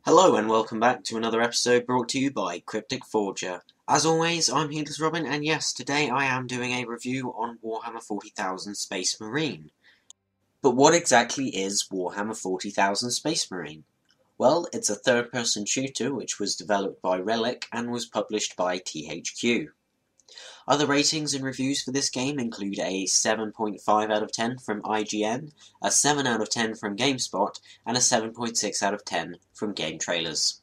Hello and welcome back to another episode brought to you by Cryptic Forger. As always, I'm HeedlessRobin, and yes, today I am doing a review on Warhammer 40,000 Space Marine. But what exactly is Warhammer 40,000 Space Marine? Well, it's a third-person shooter which was developed by Relic and was published by THQ. Other ratings and reviews for this game include a 7.5 out of 10 from IGN, a 7 out of 10 from GameSpot, and a 7.6 out of 10 from Game Trailers.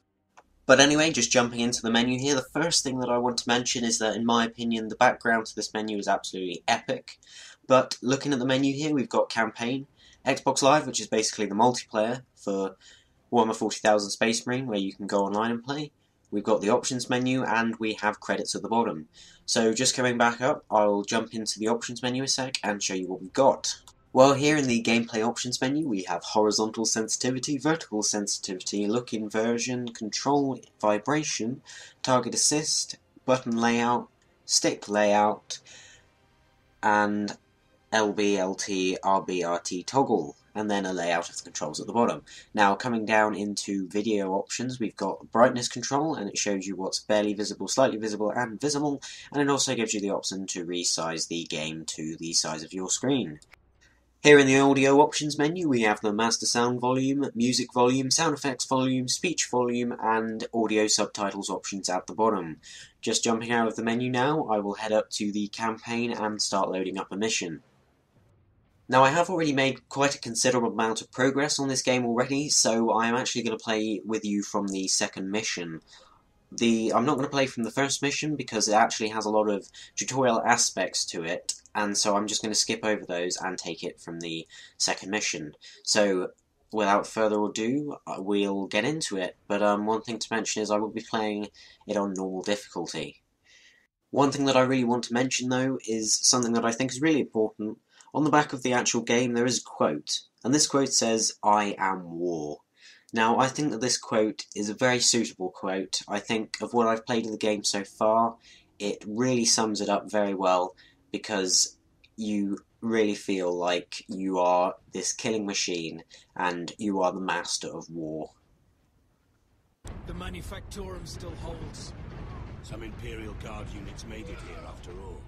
But anyway, just jumping into the menu here, the first thing that I want to mention is that in my opinion the background to this menu is absolutely epic. But looking at the menu here, we've got Campaign, Xbox Live, which is basically the multiplayer for Warhammer 40,000 Space Marine, where you can go online and play. We've got the options menu, and we have credits at the bottom. So just coming back up, I'll jump into the options menu a sec and show you what we've got. Well, here in the gameplay options menu, we have horizontal sensitivity, vertical sensitivity, look inversion, control vibration, target assist, button layout, stick layout, and LB, LT, RB, RT toggle, and then a layout of the controls at the bottom. Now, coming down into video options, we've got brightness control, and it shows you what's barely visible, slightly visible, and visible, and it also gives you the option to resize the game to the size of your screen. Here in the audio options menu, we have the master sound volume, music volume, sound effects volume, speech volume, and audio subtitles options at the bottom. Just jumping out of the menu now, I will head up to the campaign and start loading up a mission. Now, I have already made quite a considerable amount of progress on this game already, so I am actually going to play with you from the second mission. I'm not going to play from the first mission because it actually has a lot of tutorial aspects to it, and so I'm just going to skip over those and take it from the second mission. So, without further ado, we'll get into it, but one thing to mention is I will be playing it on normal difficulty. One thing that I really want to mention, though, is something that I think is really important. On the back of the actual game there is a quote, and this quote says, "I am war." Now, I think that this quote is a very suitable quote. I think of what I've played of the game so far, it really sums it up very well, because you really feel like you are this killing machine, and you are the master of war. The Manufactorum still holds. Some Imperial Guard units made it here after all.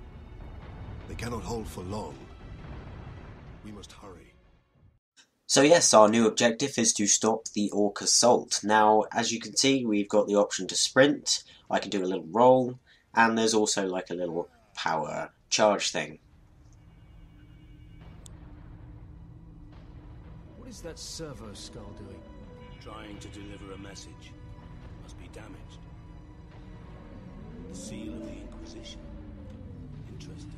They cannot hold for long. We must hurry. So yes, our new objective is to stop the Orc assault. Now, as you can see, we've got the option to sprint, I can do a little roll, and there's also like a little power charge thing. What is that servo skull doing? Trying to deliver a message. Must be damaged. The seal of the Inquisition. Interesting.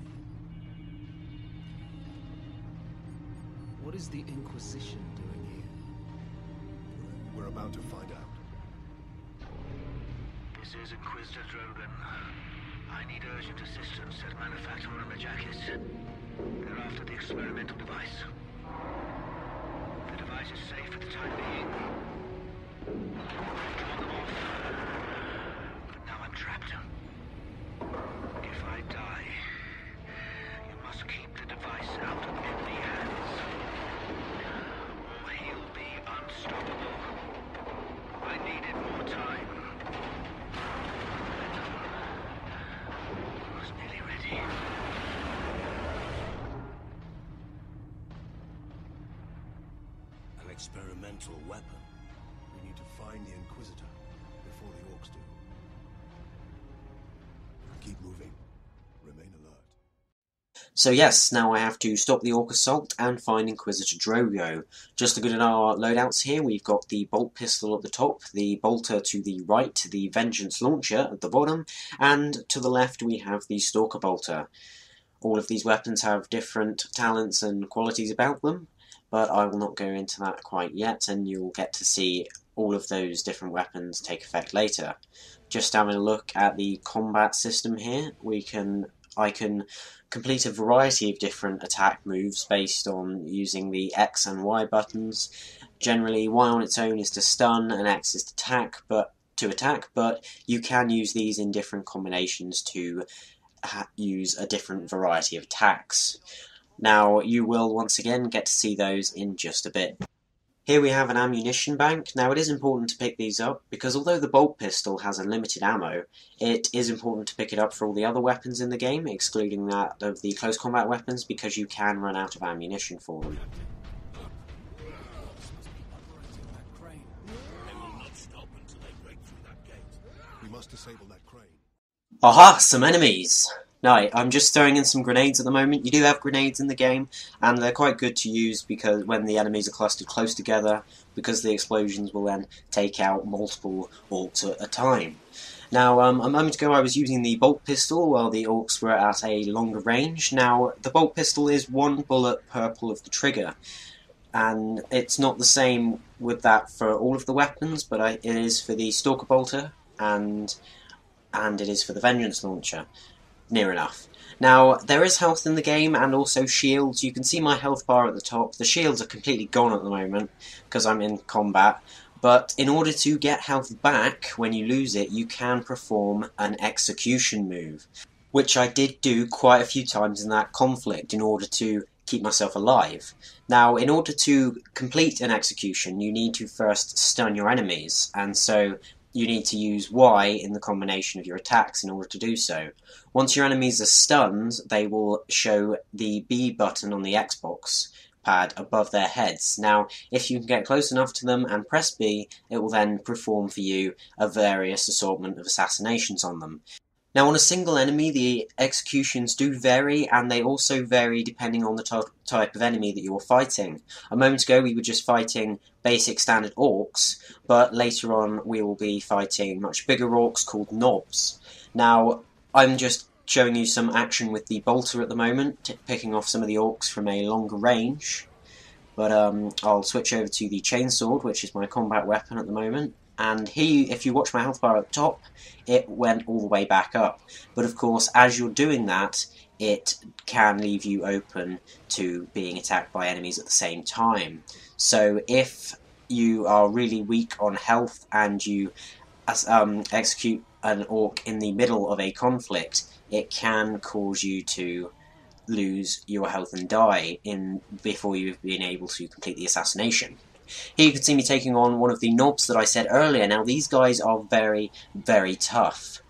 What is the Inquisition doing here? We're about to find out. This is Inquisitor Drogan. I need urgent assistance at Manufactorum Ajakis. They're after the experimental device. The device is safe for the time being. I've drawn them off. But now I'm trapped. If I die, you must keep the device out of enemy hands. Or he'll be unstoppable. I needed more time. I was nearly ready. An experimental weapon. We need to find the Inquisitor before the Orcs do. Keep moving. Remain alert. So yes, now I have to stop the Orc assault and find Inquisitor Drogo. Just looking at our loadouts here, we've got the bolt pistol at the top, the bolter to the right, the vengeance launcher at the bottom, and to the left we have the stalker bolter. All of these weapons have different talents and qualities about them, but I will not go into that quite yet, and you'll get to see all of those different weapons take effect later. Just having a look at the combat system here, I can complete a variety of different attack moves based on using the X and Y buttons. Generally, Y on its own is to stun and X is to attack, but you can use these in different combinations to use a different variety of attacks. Now, you will once again get to see those in just a bit. Here we have an ammunition bank. Now it is important to pick these up because although the bolt pistol has a limited ammo, it is important to pick it up for all the other weapons in the game, excluding that of the close combat weapons, because you can run out of ammunition for them. We must disable that crane. Aha! Some enemies! No, I'm just throwing in some grenades at the moment. You do have grenades in the game, and they're quite good to use because when the enemies are clustered close together, because the explosions will then take out multiple orcs at a time. Now, a moment ago I was using the bolt pistol while the orcs were at a longer range. Now, the bolt pistol is 1 bullet per pull of the trigger, and it's not the same with that for all of the weapons, but it is for the Stalker Bolter, and it is for the Vengeance Launcher. Near enough. Now, there is health in the game and also shields. You can see my health bar at the top. The shields are completely gone at the moment because I'm in combat. But in order to get health back when you lose it, you can perform an execution move, which I did do quite a few times in that conflict in order to keep myself alive. Now, in order to complete an execution, you need to first stun your enemies, and so you need to use Y in the combination of your attacks in order to do so. Once your enemies are stunned, they will show the B button on the Xbox pad above their heads. Now, if you can get close enough to them and press B, it will then perform for you a various assortment of assassinations on them. Now, on a single enemy, the executions do vary, and they also vary depending on the type of enemy that you're fighting. A moment ago, we were just fighting basic standard orcs, but later on, we will be fighting much bigger orcs called knobs. Now, I'm just showing you some action with the bolter at the moment, picking off some of the orcs from a longer range. But I'll switch over to the chainsword, which is my combat weapon at the moment. And here, if you watch my health bar at the top, it went all the way back up. But of course, as you're doing that, it can leave you open to being attacked by enemies at the same time. So if you are really weak on health and you execute an orc in the middle of a conflict, it can cause you to lose your health and die before you've been able to complete the assassination. Here you can see me taking on one of the knobs that I said earlier. Now these guys are very, very tough.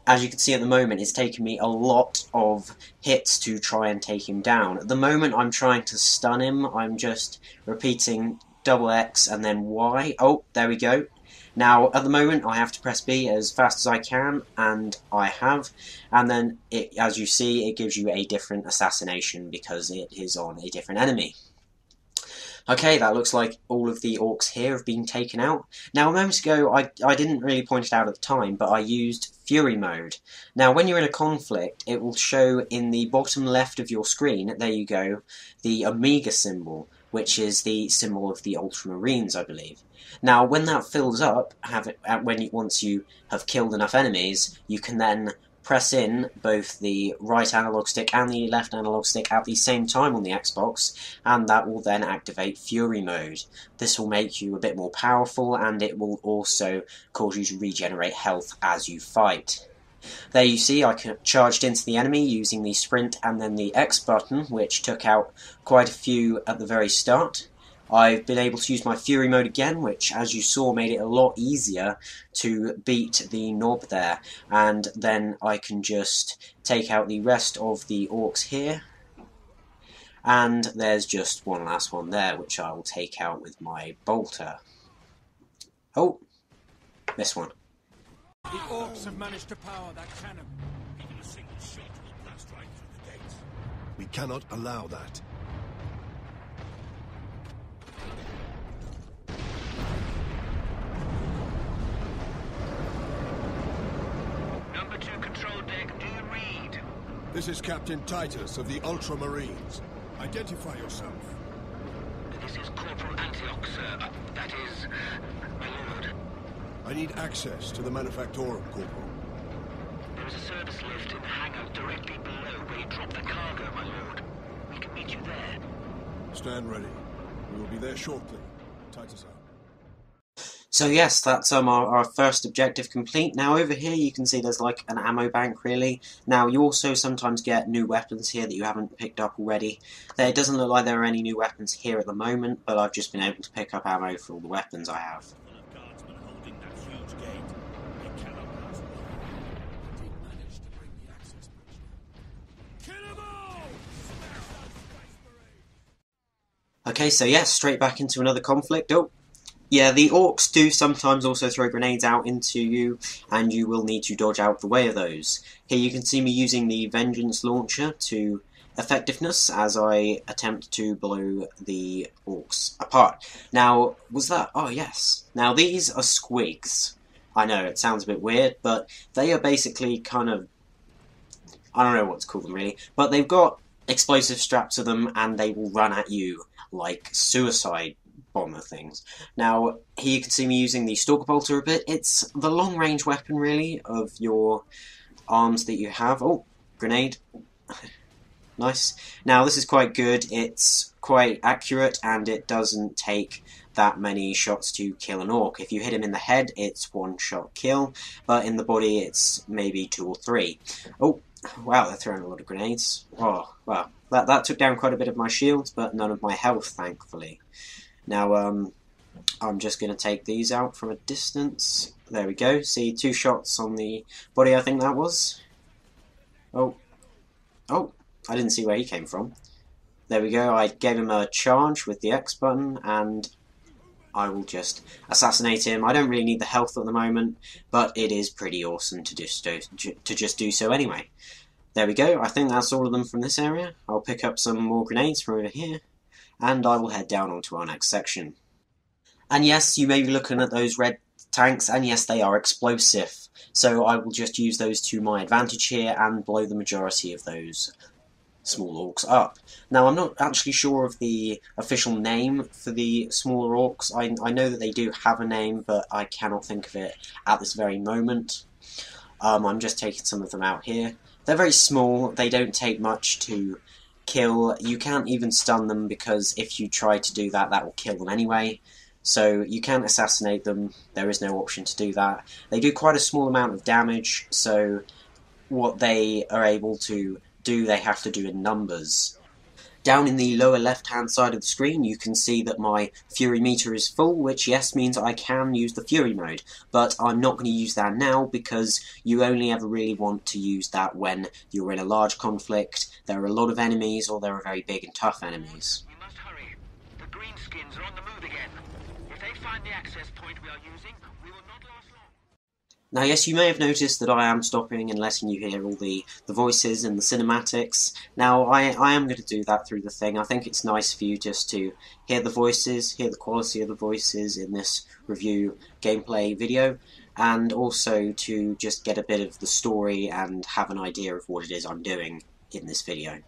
As you can see at the moment, it's taken me a lot of hits to try and take him down. At the moment I'm trying to stun him. I'm just repeating double X and then Y. Oh, there we go. Now at the moment I have to press B as fast as I can, and I have. And then, as you see, it gives you a different assassination because it is on a different enemy. Okay, that looks like all of the orcs here have been taken out. Now, a moment ago, I didn't really point it out at the time, but I used Fury Mode. Now, when you're in a conflict, it will show in the bottom left of your screen, there you go, the Omega symbol, which is the symbol of the Ultramarines, I believe. Now, when that fills up, once you have killed enough enemies, you can then press in both the right analog stick and the left analog stick at the same time on the Xbox, and that will then activate Fury Mode. This will make you a bit more powerful, and it will also cause you to regenerate health as you fight. There you see I charged into the enemy using the sprint and then the X button, which took out quite a few at the very start. I've been able to use my Fury Mode again, which, as you saw, made it a lot easier to beat the knob there. And then I can just take out the rest of the orcs here. And there's just one last one there, which I will take out with my bolter. Oh, this one. The orcs have managed to power that cannon. Even a single shot will blast right through the gates. We cannot allow that. Number 2 control deck, do you read? This is Captain Titus of the Ultramarines. Identify yourself. This is Corporal Antioch, sir. That is, my lord. I need access to the Manufactorum, Corporal. There is a service lift in the hangar directly below where you drop the cargo, my lord. We can meet you there. Stand ready. We will be there shortly. Titus out. So yes, that's our first objective complete. Now over here you can see there's like an ammo bank really. Now you also sometimes get new weapons here that you haven't picked up already. It doesn't look like there are any new weapons here at the moment, but I've just been able to pick up ammo for all the weapons I have. Full of guardsmen holding that huge gate. They cannot pass by. They managed to break the access bridge. Kill them all! Okay, so yes, straight back into another conflict. Oh, yeah, the orcs do sometimes also throw grenades out into you, and you will need to dodge out the way of those. Here you can see me using the Vengeance Launcher to effectiveness as I attempt to blow the orcs apart. Now, was that... oh yes. Now these are squigs. I know, it sounds a bit weird, but they are basically kind of... I don't know what to call them really, but they've got explosives strapped to them and they will run at you like suicide bomber things. Now, here you can see me using the Stalker Bolter a bit. It's the long-range weapon, really, of your arms that you have. Oh, grenade. Nice. Now, this is quite good. It's quite accurate, and it doesn't take that many shots to kill an orc. If you hit him in the head, it's one-shot kill, but in the body, it's maybe 2 or 3. Oh, wow, they're throwing a lot of grenades. Oh, wow. That took down quite a bit of my shields, but none of my health, thankfully. Now, I'm just going to take these out from a distance. There we go. See, 2 shots on the body, I think that was. Oh, I didn't see where he came from. There we go. I gave him a charge with the X button, and I will just assassinate him. I don't really need the health at the moment, but it is pretty awesome to just do so anyway. There we go. I think that's all of them from this area. I'll pick up some more grenades from over here, and I will head down onto our next section. And yes, you may be looking at those red tanks, and yes, they are explosive. So I will just use those to my advantage here and blow the majority of those small orcs up. Now, I'm not actually sure of the official name for the smaller orcs. I know that they do have a name, but I cannot think of it at this very moment. I'm just taking some of them out here. They're very small, they don't take much to kill. You can't even stun them because if you try to do that, that will kill them anyway. So you can't assassinate them, there is no option to do that. They do quite a small amount of damage, so what they are able to do, they have to do in numbers. Down in the lower left hand side of the screen you can see that my Fury meter is full, which yes means I can use the Fury mode, but I'm not going to use that now because you only ever really want to use that when you're in a large conflict, there are a lot of enemies, or there are very big and tough enemies. We must hurry. The greenskins are on the move again. If they find the access point we are using, we will not last long. Now yes, you may have noticed that I am stopping and letting you hear all the voices and the cinematics. Now I am going to do that through the thing. I think it's nice for you just to hear the voices, hear the quality of the voices in this review gameplay video, and also to just get a bit of the story and have an idea of what it is I'm doing in this video.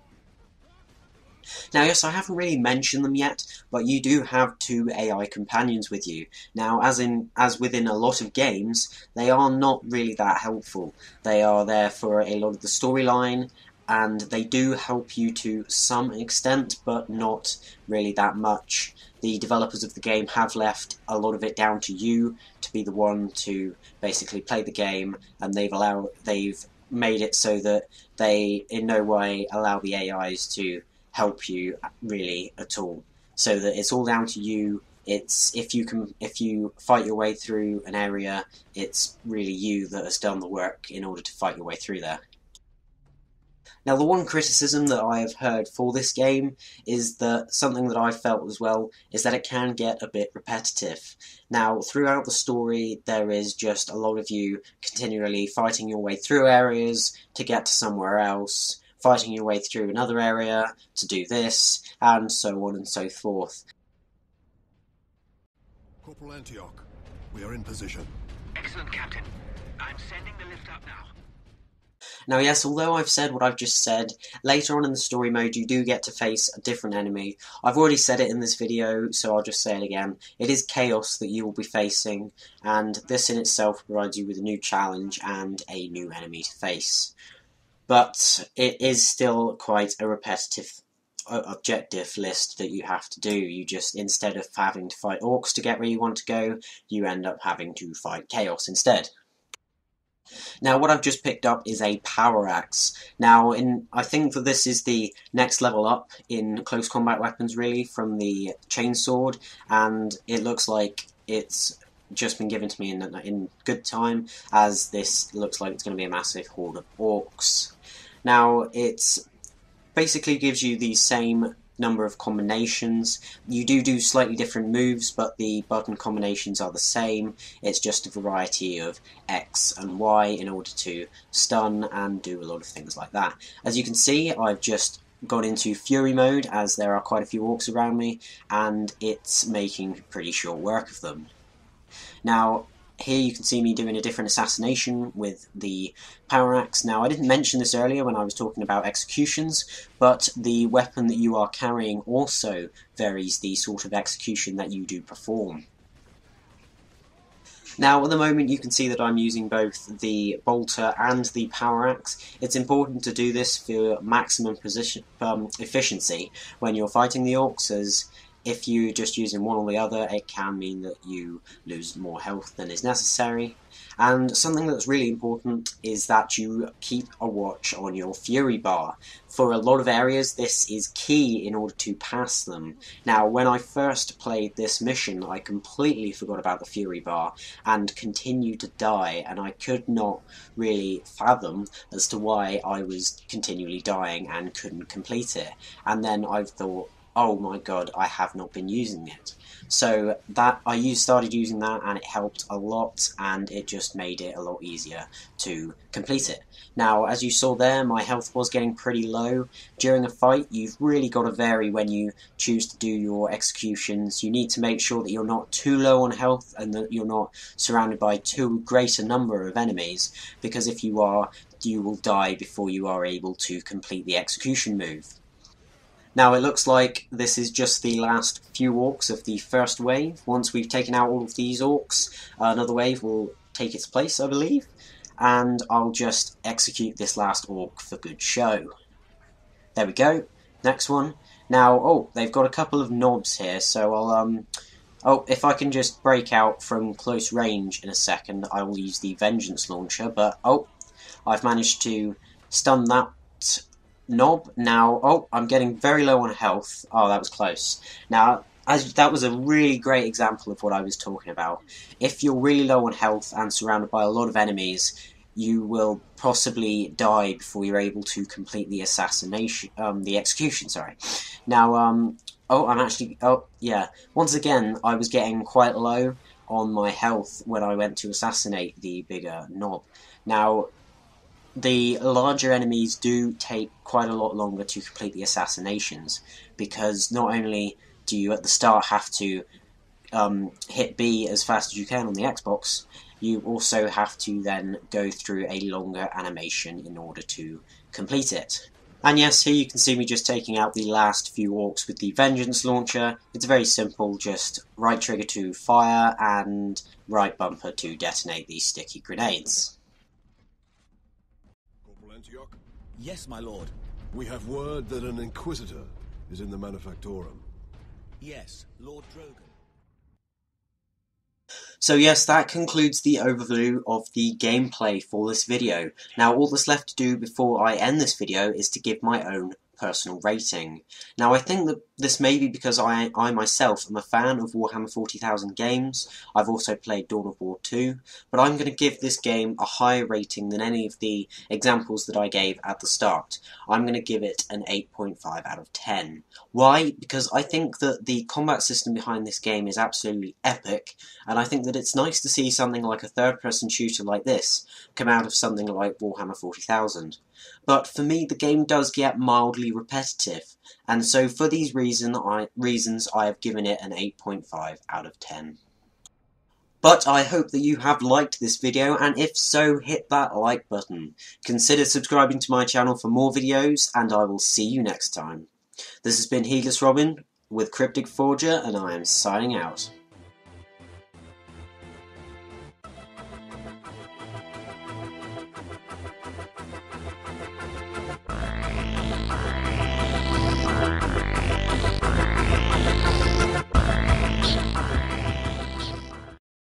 Now yes, I haven't really mentioned them yet, but you do have 2 AI companions with you. Now as within a lot of games, they are not really that helpful. They are there for a lot of the storyline, and they do help you to some extent, but not really that much. The developers of the game have left a lot of it down to you to be the one to basically play the game, and they've made it so that they in no way allow the AIs to help you really at all, so that it's all down to you. It's if you fight your way through an area, it's really you that has done the work in order to fight your way through there. Now the one criticism that I have heard for this game is that something that I felt as well is that it can get a bit repetitive. Now throughout the story there is just a lot of you continually fighting your way through areas to get to somewhere else, fighting your way through another area to do this, and so on and so forth. Corporal Antioch, we are in position. Excellent, Captain. I'm sending the lift up now. Now yes, although I've said what I've just said, later on in the story mode you do get to face a different enemy. I've already said it in this video, so I'll just say it again. It is Chaos that you will be facing, and this in itself provides you with a new challenge and a new enemy to face. But it is still quite a repetitive objective list that you have to do. You just, instead of having to fight orcs to get where you want to go, you end up having to fight chaos instead. Now, what I've just picked up is a power axe. Now, I think that this is the next level up in close combat weapons, really, from the chainsword, and it looks like it's just been given to me in good time, as this looks like it's going to be a massive horde of orcs. Now, it's basically gives you the same number of combinations. You do slightly different moves, but the button combinations are the same. It's just a variety of X and Y in order to stun and do a lot of things like that. As you can see, I've just gone into Fury mode, as there are quite a few orcs around me, and it's making pretty short work of them. Now, here you can see me doing a different assassination with the power axe. Now, I didn't mention this earlier when I was talking about executions, but the weapon that you are carrying also varies the sort of execution that you do perform. Now, at the moment you can see that I'm using both the bolter and the power axe. It's important to do this for maximum efficiency when you're fighting the orcs, as if you're just using one or the other, it can mean that you lose more health than is necessary. And something that's really important is that you keep a watch on your Fury bar. For a lot of areas, this is key in order to pass them. Now, when I first played this mission, I completely forgot about the Fury bar and continued to die, and I could not really fathom as to why I was continually dying and couldn't complete it. And then I thought, oh my god, I have not been using it. So I started using that, and it helped a lot, and it just made it a lot easier to complete it. Now, as you saw there, my health was getting pretty low. During a fight, you've really got to vary when you choose to do your executions. You need to make sure that you're not too low on health, and that you're not surrounded by too great a number of enemies, because if you are, you will die before you are able to complete the execution move. Now, it looks like this is just the last few orcs of the first wave. Once we've taken out all of these orcs, another wave will take its place, I believe, and I'll just execute this last orc for good show. There we go, next one. Now, oh, they've got a couple of knobs here, so I'll, if I can just break out from close range in a second, I will use the Vengeance Launcher, but, oh, I've managed to stun that knob. Now, oh, I'm getting very low on health. Oh, that was close. Now, that was a really great example of what I was talking about. If you're really low on health and surrounded by a lot of enemies, you will possibly die before you're able to complete the execution, sorry. Now, once again, I was getting quite low on my health when I went to assassinate the bigger knob. Now, the larger enemies do take quite a lot longer to complete the assassinations, because not only do you at the start have to hit B as fast as you can on the Xbox, you also have to then go through a longer animation in order to complete it. And yes, here you can see me just taking out the last few orcs with the Vengeance Launcher. It's very simple, just right trigger to fire and right bumper to detonate these sticky grenades. Yes, my lord. We have word that an Inquisitor is in the Manufactorum. Yes, Lord Drogon. So yes, that concludes the overview of the gameplay for this video. Now, all that's left to do before I end this video is to give my own personal rating. Now, I think that this may be because I myself am a fan of Warhammer 40,000 games. I've also played Dawn of War 2, but I'm going to give this game a higher rating than any of the examples that I gave at the start. I'm going to give it an 8.5 out of 10. Why? Because I think that the combat system behind this game is absolutely epic, and I think that it's nice to see something like a third-person shooter like this come out of something like Warhammer 40,000. But for me, the game does get mildly repetitive, and so for these reasons I have given it an 8.5 out of 10. But I hope that you have liked this video, and if so, hit that like button. Consider subscribing to my channel for more videos, and I will see you next time. This has been HeedlessRobin with Cryptic Forger, and I am signing out.